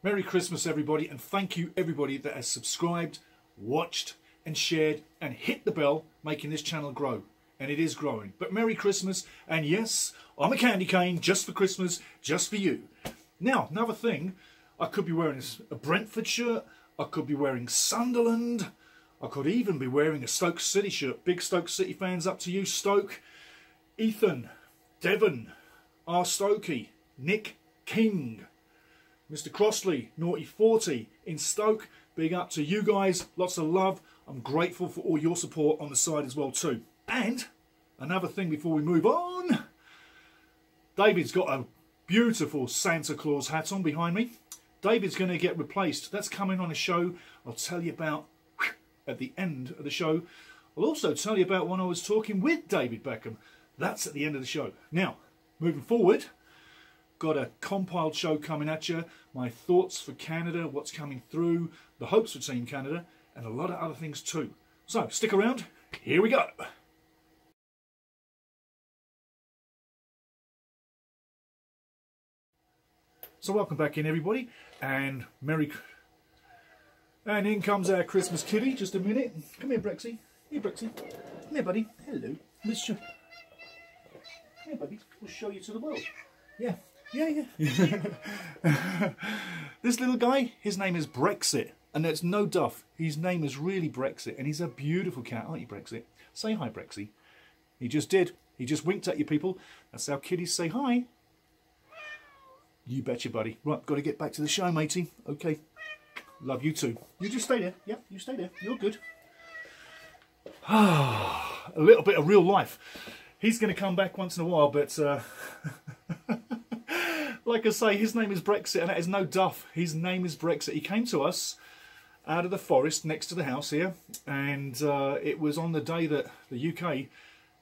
Merry Christmas, everybody, and thank you, everybody that has subscribed, watched, and shared, and hit the bell, making this channel grow. And it is growing. But Merry Christmas, and yes, I'm a candy cane, just for Christmas, just for you. Now, another thing, I could be wearing a Brentford shirt, I could be wearing Sunderland, I could even be wearing a Stoke City shirt. Big Stoke City fans, up to you, Stoke. Ethan, Devon, R. Stokey, Nick King, Mr. Crossley, Naughty 40 in Stoke. Big up to you guys. Lots of love. I'm grateful for all your support on the side as well too. And another thing before we move on. David's got a beautiful Santa Claus hat on behind me. David's going to get replaced. That's coming on a show I'll tell you about at the end of the show. I'll also tell you about when I was talking with David Beckham. That's at the end of the show. Now, moving forward, got a compiled show coming at you. My thoughts for Canada, what's coming through, the hopes for Team Canada, and a lot of other things too. So, stick around. Here we go. So, welcome back in, everybody. And And in comes our Christmas kitty. Just a minute. Come here, Brexy. Here, Brexy. Come here, buddy. Hello. Let's show... Come here, buddy. We'll show you to the world. Yeah. Yeah. This little guy, his name is Brexit. And it's no duff. His name is really Brexit. And he's a beautiful cat, aren't you, Brexit? Say hi, Brexy. He just did. He just winked at you, people. That's how kitties say hi. You betcha, buddy. Right, got to get back to the show, matey. Okay. Love you too. You just stay there. Yeah, you stay there. You're good. A little bit of real life. He's going to come back once in a while, but like I say, his name is Brexit, and that is no duff. His name is Brexit. He came to us out of the forest next to the house here, and it was on the day that the UK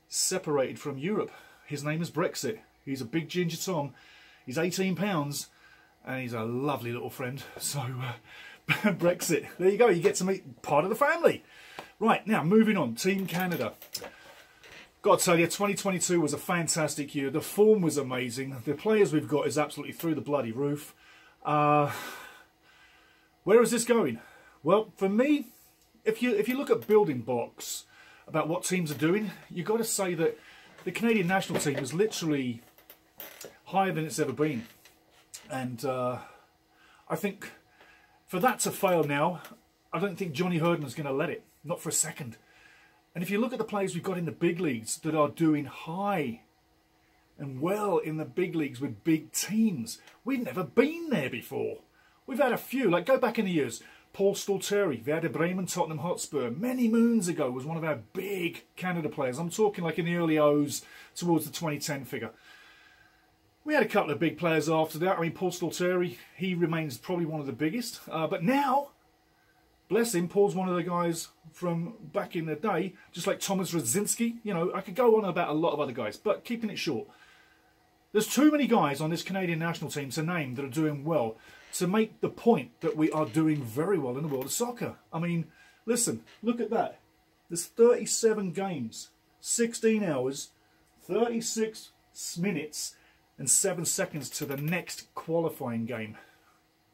separated from Europe. His name is Brexit. He's a big ginger Tom. He's 18 pounds, and he's a lovely little friend. So, Brexit. There you go. You get to meet part of the family. Right, now, moving on. Team Canada. Got to tell you, 2022 was a fantastic year. The form was amazing. The players we've got is absolutely through the bloody roof. Where is this going? Well, for me, if you look at building blocks about what teams are doing, you've got to say that the Canadian national team is literally higher than it's ever been. And I think for that to fail now, I don't think Johnny Hurden's going to let it. Not for a second. And if you look at the players we've got in the big leagues that are doing high and well in the big leagues with big teams, we've never been there before. We've had a few, like go back in the years. Paul Stolteri, Werder Bremen, Tottenham Hotspur, many moons ago was one of our big Canada players. I'm talking like in the early O's towards the 2010 figure. We had a couple of big players after that. I mean, Paul Stolteri, he remains probably one of the biggest. But now, bless him, Paul's one of the guys from back in the day, just like Thomas Radzinski. You know, I could go on about a lot of other guys, but keeping it short. There's too many guys on this Canadian national team to name that are doing well to make the point that we are doing very well in the world of soccer. I mean, listen, look at that. There's 37 games, 16 hours, 36 minutes, and 7 seconds to the next qualifying game.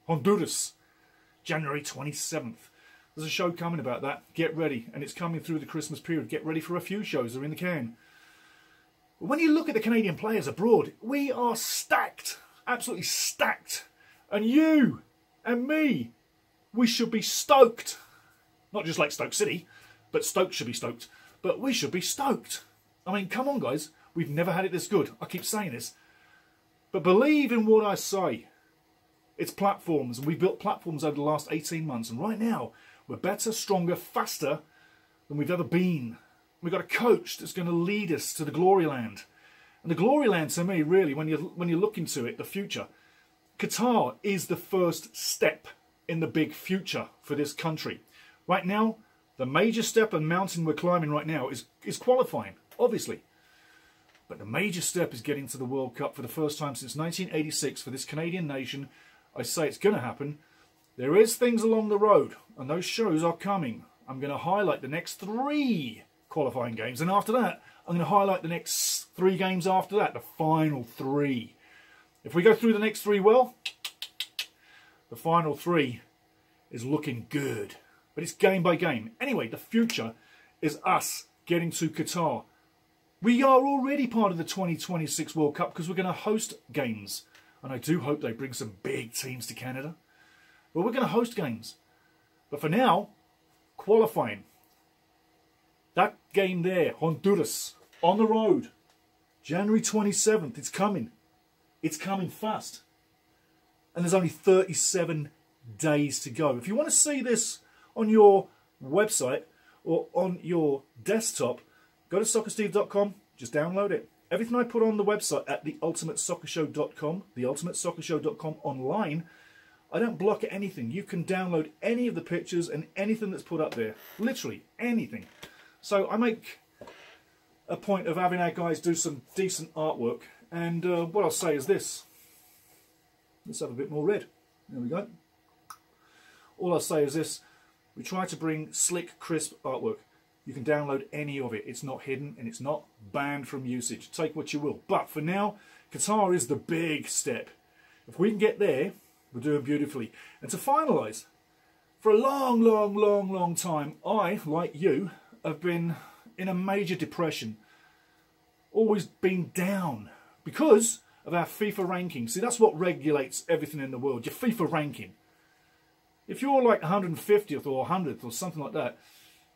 Honduras, January 27th. There's a show coming about that. Get ready. And it's coming through the Christmas period. Get ready for a few shows. They're in the can. When you look at the Canadian players abroad, we are stacked. Absolutely stacked. And you and me, we should be stoked. Not just like Stoke City, but Stoke should be stoked. But we should be stoked. I mean, come on, guys. We've never had it this good. I keep saying this. But believe in what I say. It's platforms, and we've built platforms over the last 18 months. And right now, we're better, stronger, faster than we've ever been. We've got a coach that's going to lead us to the glory land. And the glory land, to me, really, when you look into it, the future, Qatar is the first step in the big future for this country. Right now, the major step and mountain we're climbing right now is qualifying, obviously. But the major step is getting to the World Cup for the first time since 1986 for this Canadian nation. I say it's going to happen. There is things along the road, and those shows are coming. I'm going to highlight the next 3 qualifying games, and after that, I'm going to highlight the next 3 games after that, the final 3. If we go through the next 3 well, The final 3 is looking good. But it's game by game. Anyway, the future is us getting to Qatar. We are already part of the 2026 World Cup because we're going to host games. And I do hope they bring some big teams to Canada. But we're going to host games. But for now, qualifying. That game there, Honduras, on the road. January 27th, it's coming. It's coming fast. And there's only 37 days to go. If you want to see this on your website or on your desktop, go to soccersteve.com, just download it. Everything I put on the website at theultimatesoccershow.com, theultimatesoccershow.com online, I don't block anything. You can download any of the pictures and anything that's put up there. Literally anything. So I make a point of having our guys do some decent artwork. And what I'll say is this. Let's have a bit more red. There we go. All I'll say is this. We try to bring slick, crisp artwork. You can download any of it. It's not hidden and it's not banned from usage. Take what you will. But for now, Qatar is the big step. If we can get there, we're doing beautifully. And to finalise, for a long, long, long, long time, I, like you, have been in a major depression. Always been down because of our FIFA ranking. See, that's what regulates everything in the world, your FIFA ranking. If you're like 150th or 100th or something like that,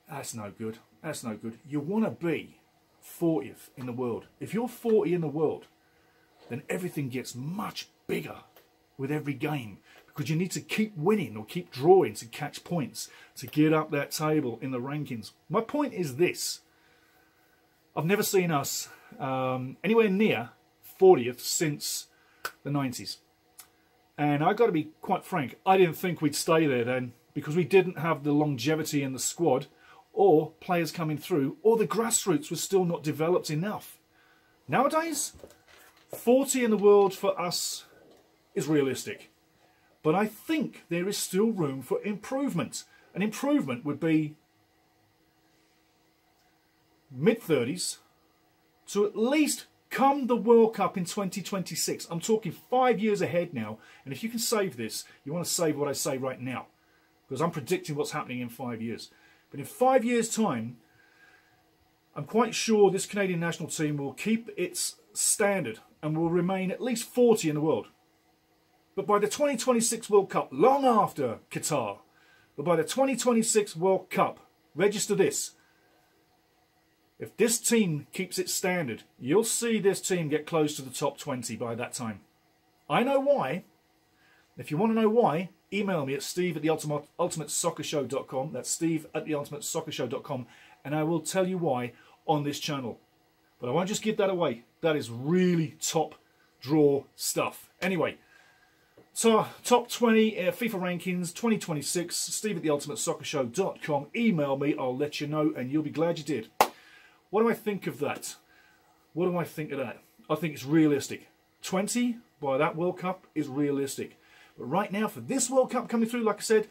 that's no good. That's no good. You want to be 40th in the world. If you're 40 in the world, then everything gets much bigger with every game because you need to keep winning or keep drawing to catch points, to get up that table in the rankings. My point is this. I've never seen us anywhere near 40th since the 90s. And I've got to be quite frank, I didn't think we'd stay there then because we didn't have the longevity in the squad or players coming through, or the grassroots was still not developed enough. Nowadays, 40 in the world for us is realistic. But I think there is still room for improvement. An improvement would be mid-30s to at least come the World Cup in 2026. I'm talking 5 years ahead now. And if you can save this, you want to save what I say right now. Because I'm predicting what's happening in 5 years. But in 5 years' time, I'm quite sure this Canadian national team will keep its standard and will remain at least 40 in the world. But by the 2026 World Cup, long after Qatar, but by the 2026 World Cup, register this. If this team keeps its standard, you'll see this team get close to the top 20 by that time. I know why. If you want to know why, email me at steve@theultimatesoccershow.com. That's steve@theultimatesoccershow.com, and I will tell you why on this channel. But I won't just give that away. That is really top draw stuff. Anyway, so top 20 FIFA rankings 2026, steve@theultimatesoccershow.com. Email me, I'll let you know, and you'll be glad you did. What do I think of that? What do I think of that? I think it's realistic. 20 by that World Cup is realistic. But right now, for this World Cup coming through, like I said,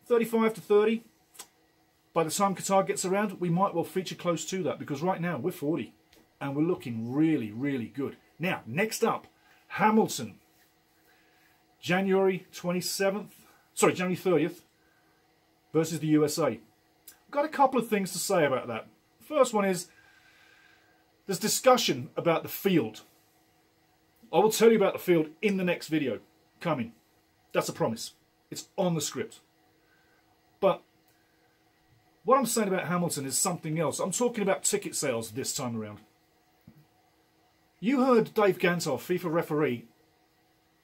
35 to 30. By the time Qatar gets around, we might well feature close to that. Because right now, we're 40. And we're looking really, really good. Now, next up, Hamilton. January 30th versus the USA. I've got a couple of things to say about that. First one is, there's discussion about the field. I will tell you about the field in the next video coming. That's a promise. It's on the script. But what I'm saying about Hamilton is something else. I'm talking about ticket sales this time around. You heard Dave Gantar, FIFA referee,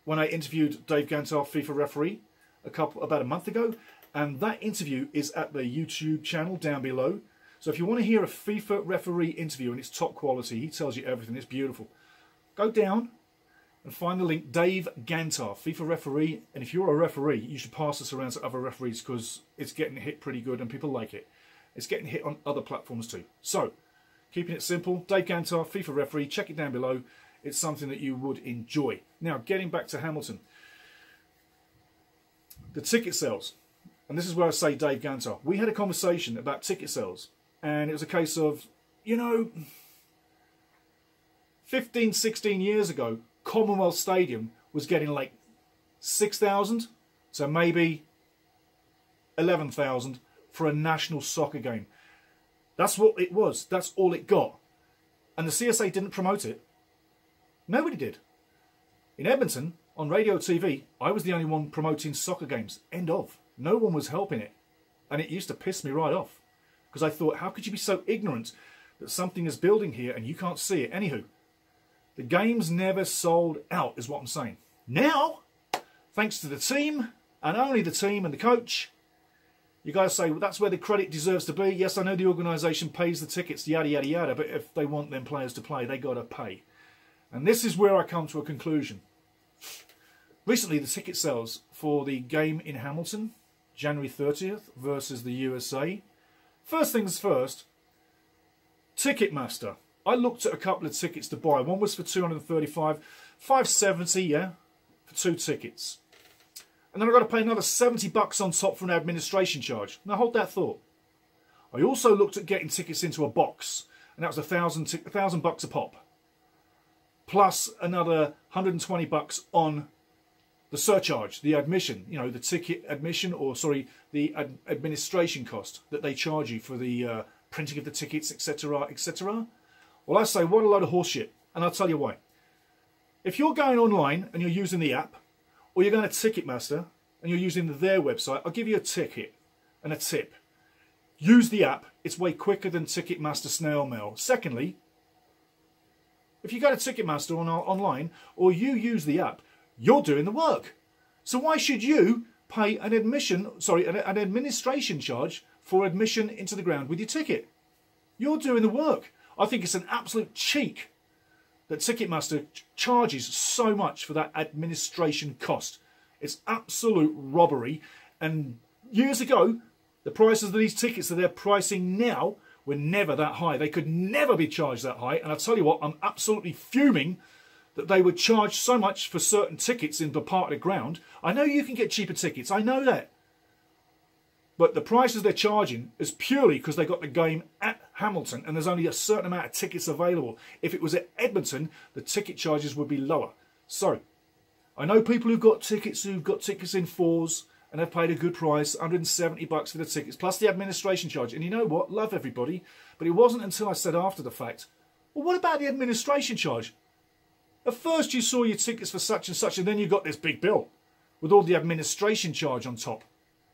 when I interviewed Dave Gantar, FIFA referee, about a month ago. And that interview is at the YouTube channel down below. So if you want to hear a FIFA referee interview and it's top quality, he tells you everything, it's beautiful. Go down and find the link, Dave Gantar, FIFA referee. And if you're a referee, you should pass this around to other referees because it's getting hit pretty good and people like it. It's getting hit on other platforms too. So, keeping it simple, Dave Gantar, FIFA referee, check it down below. It's something that you would enjoy. Now, getting back to Hamilton. The ticket sales. And this is where I say Dave Gantar. We had a conversation about ticket sales. And it was a case of, you know, 15, 16 years ago, Commonwealth Stadium was getting like 6,000, So maybe 11,000 for a national soccer game. That's what it was. That's all it got. And the CSA didn't promote it. Nobody did. In Edmonton, on radio TV, I was the only one promoting soccer games. End of. No one was helping it. And it used to piss me right off. Because I thought, how could you be so ignorant that something is building here and you can't see it? Anywho, the games never sold out, is what I'm saying. Now, thanks to the team, and only the team and the coach, you guys say, well, that's where the credit deserves to be. Yes, I know the organisation pays the tickets, yada, yada, yada, but if they want them players to play, they got to pay. And this is where I come to a conclusion. Recently, the ticket sales for the game in Hamilton, January 30th versus the USA. First things first, Ticketmaster. I looked at a couple of tickets to buy. One was for $235, $570, yeah, for 2 tickets. And then I've got to pay another $70 on top for an administration charge. Now hold that thought. I also looked at getting tickets into a box, and that was $1,000 a pop. Plus another $120 on the surcharge, the admission, you know, the ticket admission, or sorry, the administration cost that they charge you for the printing of the tickets, etc., etc. Well, I say, what a load of horseshit, and I'll tell you why. If you're going online and you're using the app, or you're going to Ticketmaster and you're using their website, I'll give you a ticket and a tip. Use the app. It's way quicker than Ticketmaster snail mail. Secondly, if you go to Ticketmaster online or you use the app, you're doing the work. So why should you pay an an administration charge for admission into the ground with your ticket? You're doing the work. I think it's an absolute cheek that Ticketmaster charges so much for that administration cost. It's absolute robbery. And years ago, the prices of these tickets that they're pricing now were never that high. They could never be charged that high. And I'll tell you what, I'm absolutely fuming that they would charge so much for certain tickets in the part of the ground. I know you can get cheaper tickets. I know that. But the prices they're charging is purely because they got the game at Hamilton and there's only a certain amount of tickets available. If it was at Edmonton, the ticket charges would be lower. So, I know people who've got tickets in 4s and they've paid a good price, $170 for the tickets, plus the administration charge. And you know what? Love everybody. But it wasn't until I said after the fact, well, what about the administration charge? At first you saw your tickets for such and then you got this big bill with all the administration charge on top.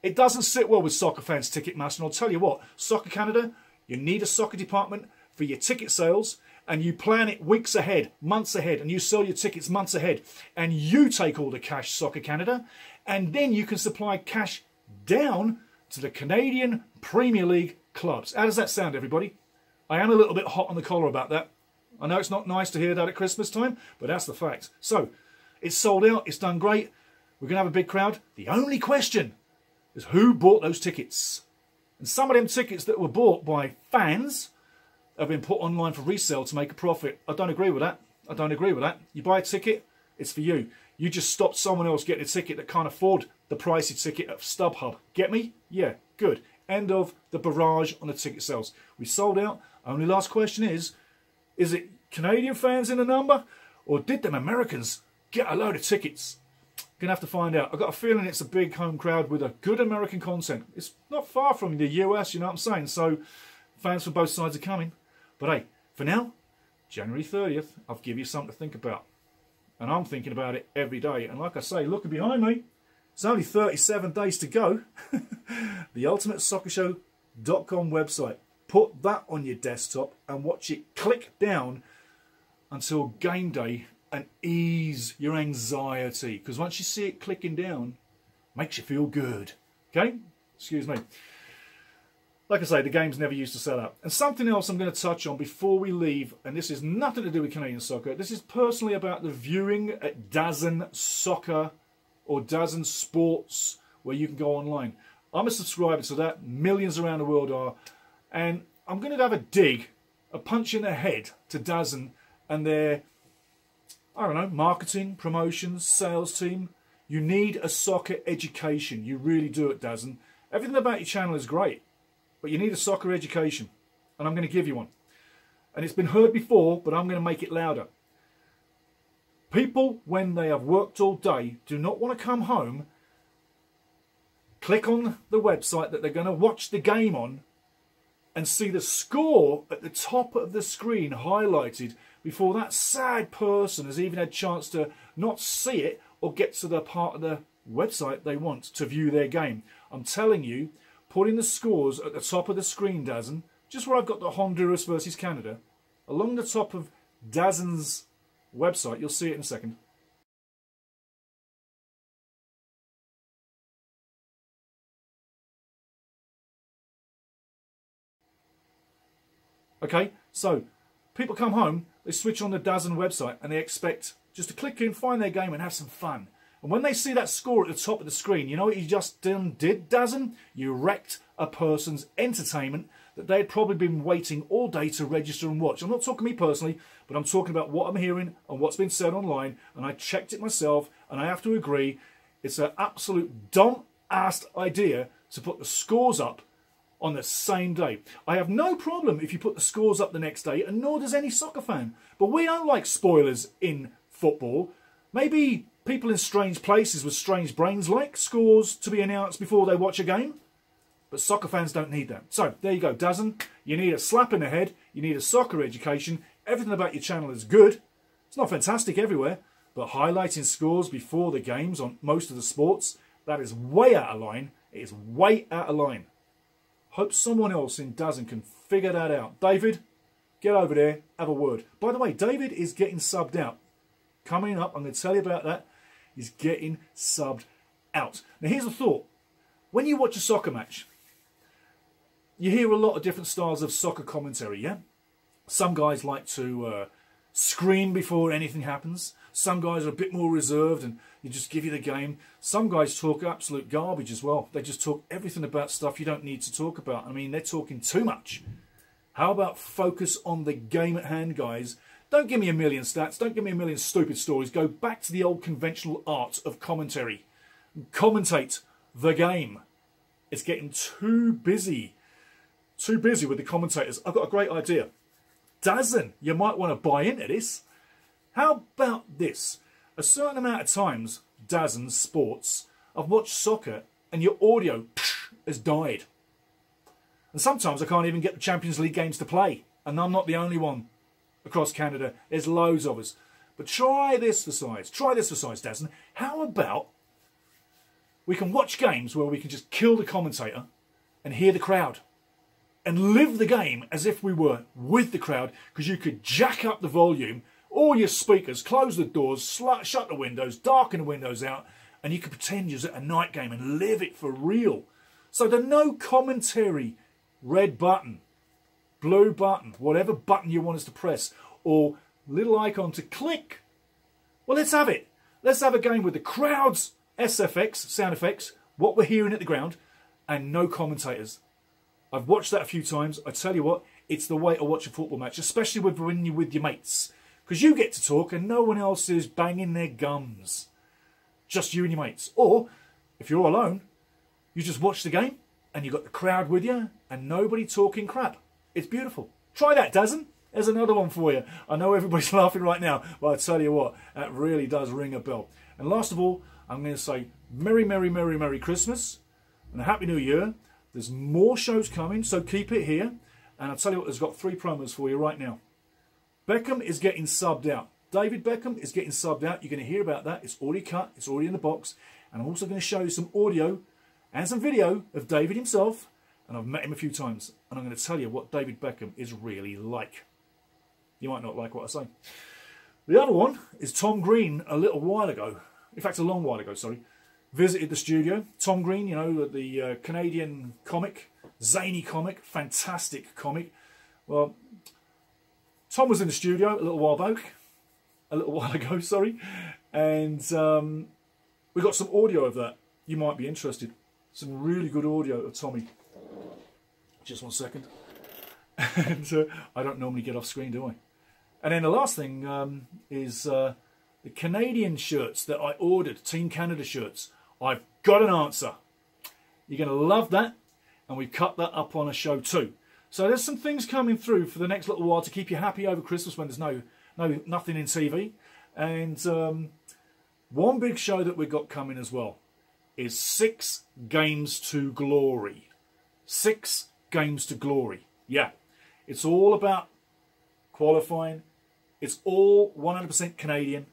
It doesn't sit well with soccer fans, Ticketmaster, and I'll tell you what, Soccer Canada, you need a soccer department for your ticket sales, and you plan it weeks ahead, months ahead, and you sell your tickets months ahead, and you take all the cash, Soccer Canada, and then you can supply cash down to the Canadian Premier League clubs. How does that sound, everybody? I am a little bit hot on the collar about that. I know it's not nice to hear that at Christmas time, but that's the fact. So, it's sold out, it's done great, we're going to have a big crowd. The only question is who bought those tickets. And some of them tickets that were bought by fans have been put online for resale to make a profit. I don't agree with that. I don't agree with that. You buy a ticket, it's for you. You just stopped someone else getting a ticket that can't afford the pricey ticket at StubHub. Get me? Yeah, good. End of the barrage on the ticket sales. We sold out. Only last question is it Canadian fans in the number? Or did them Americans get a load of tickets? Gonna have to find out. I've got a feeling it's a big home crowd with a good American content. It's not far from the US, you know what I'm saying? So fans from both sides are coming. But hey, for now, January 30th, I'll give you something to think about. And I'm thinking about it every day. And like I say, looking behind me, it's only 37 days to go. The ultimatesoccershow.com website. Put that on your desktop and watch it click down until game day and ease your anxiety. Because once you see it clicking down, it makes you feel good. Okay? Excuse me. Like I say, the games never used to sell out. And something else I'm going to touch on before we leave, and this is nothing to do with Canadian soccer. This is personally about the viewing at DAZN Soccer or DAZN Sports, where you can go online. I'm a subscriber to that. Millions around the world are. And I'm going to have a dig, a punch in the head to DAZN and their, I don't know, marketing, promotions, sales team. You need a soccer education. You really do at DAZN. Everything about your channel is great, but you need a soccer education. And I'm going to give you one. And it's been heard before, but I'm going to make it louder. People, when they have worked all day, do not want to come home click on the website that they're going to watch the game on and see the score at the top of the screen highlighted before that sad person has even had a chance to not see it or get to the part of the website they want to view their game. I'm telling you, putting the scores at the top of the screen, Dazen, just where I've got the Honduras versus Canada, along the top of Dazen's website, you'll see it in a second. Okay, so people come home, they switch on the Dazen website and they expect just to click in, find their game and have some fun. And when they see that score at the top of the screen, you know what you just did, Dazen? You wrecked a person's entertainment that they had probably been waiting all day to register and watch. I'm not talking me personally, but I'm talking about what I'm hearing and what's been said online, and I checked it myself, and I have to agree, it's an absolute dumb-assed idea to put the scores up on the same day. I have no problem if you put the scores up the next day, and nor does any soccer fan. But we don't like spoilers in football. Maybe people in strange places with strange brains like scores to be announced before they watch a game. But soccer fans don't need that. So, there you go, Dazen. You need a slap in the head. You need a soccer education. Everything about your channel is good. It's not fantastic everywhere. But highlighting scores before the games on most of the sports, that is way out of line. It is way out of line. Hope someone else in Dazen can figure that out. David, get over there, have a word. By the way, David is getting subbed out. Coming up, I'm going to tell you about that. He's getting subbed out. Now, here's a thought. When you watch a soccer match, you hear a lot of different styles of soccer commentary, yeah? Some guys like to scream before anything happens. Some guys are a bit more reserved and you just give you the game. Some guys talk absolute garbage as well. They just talk everything about stuff you don't need to talk about. I mean, they're talking too much. How about focus on the game at hand, guys? Don't give me a million stats. Don't give me a million stupid stories. Go back to the old conventional art of commentary. Commentate the game. It's getting too busy. Too busy with the commentators. I've got a great idea. Dazen, you might want to buy into this. How about this? A certain amount of times, Dazen Sports, I've watched soccer and your audio has died. And sometimes I can't even get the Champions League games to play. And I'm not the only one across Canada. There's loads of us. But try this for size. Try this for size, Dazen. How about we can watch games where we can just kill the commentator and hear the crowd? And live the game as if we were with the crowd, because you could jack up the volume, all your speakers, close the doors, shut the windows, darken the windows out, and you could pretend you're at a night game and live it for real. So the no commentary red button, blue button, whatever button you want us to press, or little icon to click. Well, let's have it. Let's have a game with the crowd's SFX, sound effects, what we're hearing at the ground, and no commentators. I've watched that a few times. I tell you what, it's the way to watch a football match, especially when you're with your mates. Because you get to talk and no one else is banging their gums. Just you and your mates. Or, if you're alone, you just watch the game and you've got the crowd with you and nobody talking crap. It's beautiful. Try that, Dazen. There's another one for you. I know everybody's laughing right now, but I tell you what, that really does ring a bell. And last of all, I'm going to say Merry, Merry, Merry, Merry Christmas and a Happy New Year. There's more shows coming, so keep it here. And I'll tell you what, there's got 3 promos for you right now. Beckham is getting subbed out. David Beckham is getting subbed out. You're going to hear about that. It's already cut. It's already in the box. And I'm also going to show you some audio and some video of David himself. And I've met him a few times. And I'm going to tell you what David Beckham is really like. You might not like what I say. The other one is Tom Green a little while ago. In fact, a long while ago, sorry. Visited the studio. Tom Green, you know, the Canadian comic, zany comic, fantastic comic. Well, Tom was in the studio a little while ago, sorry, and we got some audio of that. You might be interested. Some really good audio of Tommy. Just one second. And I don't normally get off screen, do I? And then the last thing is the Canadian shirts that I ordered, Team Canada shirts. I've got an answer. You're going to love that. And we've cut that up on a show too. So there's some things coming through for the next little while to keep you happy over Christmas when there's nothing in TV. And one big show that we've got coming as well. is 6 games to glory. 6 games to glory. Yeah, it's all about qualifying. It's all 100% Canadian,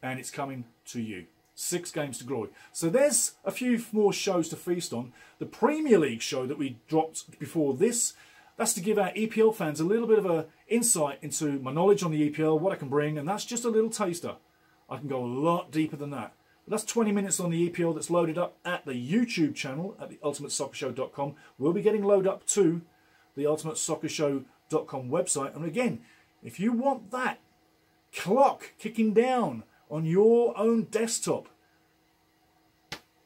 and it's coming to you. 6 games to glory. So there's a few more shows to feast on. The Premier League show that we dropped before this, that's to give our EPL fans a little bit of an insight into my knowledge on the EPL, what I can bring, and that's just a little taster. I can go a lot deeper than that. But that's 20 minutes on the EPL that's loaded up at the YouTube channel at the ultimatesoccershow.com. We'll be getting loaded up to the ultimatesoccershow.com website. And again, if you want that clock kicking down on your own desktop,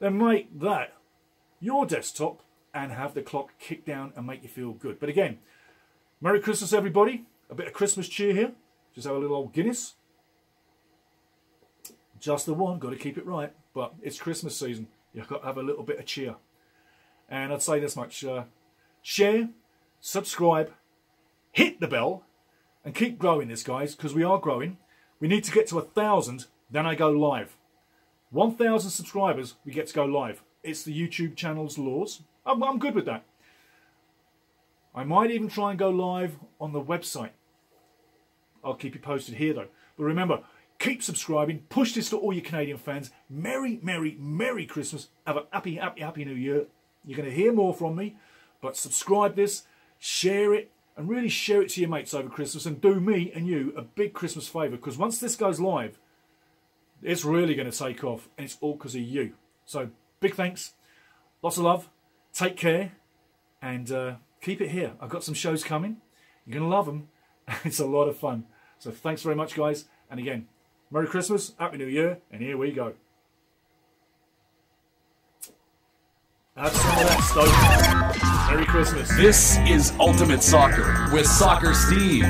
then make that your desktop and have the clock kick down and make you feel good. But again, Merry Christmas everybody. A bit of Christmas cheer here. Just have a little old Guinness. Just the one, got to keep it right. But it's Christmas season. You've got to have a little bit of cheer. And I'd say this much. Share, subscribe, hit the bell, and keep growing this, guys, because we are growing. We need to get to 1,000, then I go live. 1,000 subscribers, we get to go live. It's the YouTube channel's laws. I'm good with that. I might even try and go live on the website. I'll keep you posted here, though. But remember, keep subscribing. Push this to all your Canadian fans. Merry, Merry, Merry Christmas. Have a happy, happy, happy New Year. You're going to hear more from me. But subscribe this, share it, and really share it to your mates over Christmas. And do me and you a big Christmas favour. Because once this goes live, it's really going to take off. And it's all because of you. So, big thanks. Lots of love. Take care. And keep it here. I've got some shows coming. You're going to love them. It's a lot of fun. So thanks very much, guys. And again, Merry Christmas, Happy New Year, and here we go. Have some of that, Stoke. Merry Christmas. This is Ultimate Soccer with Soccer Steve.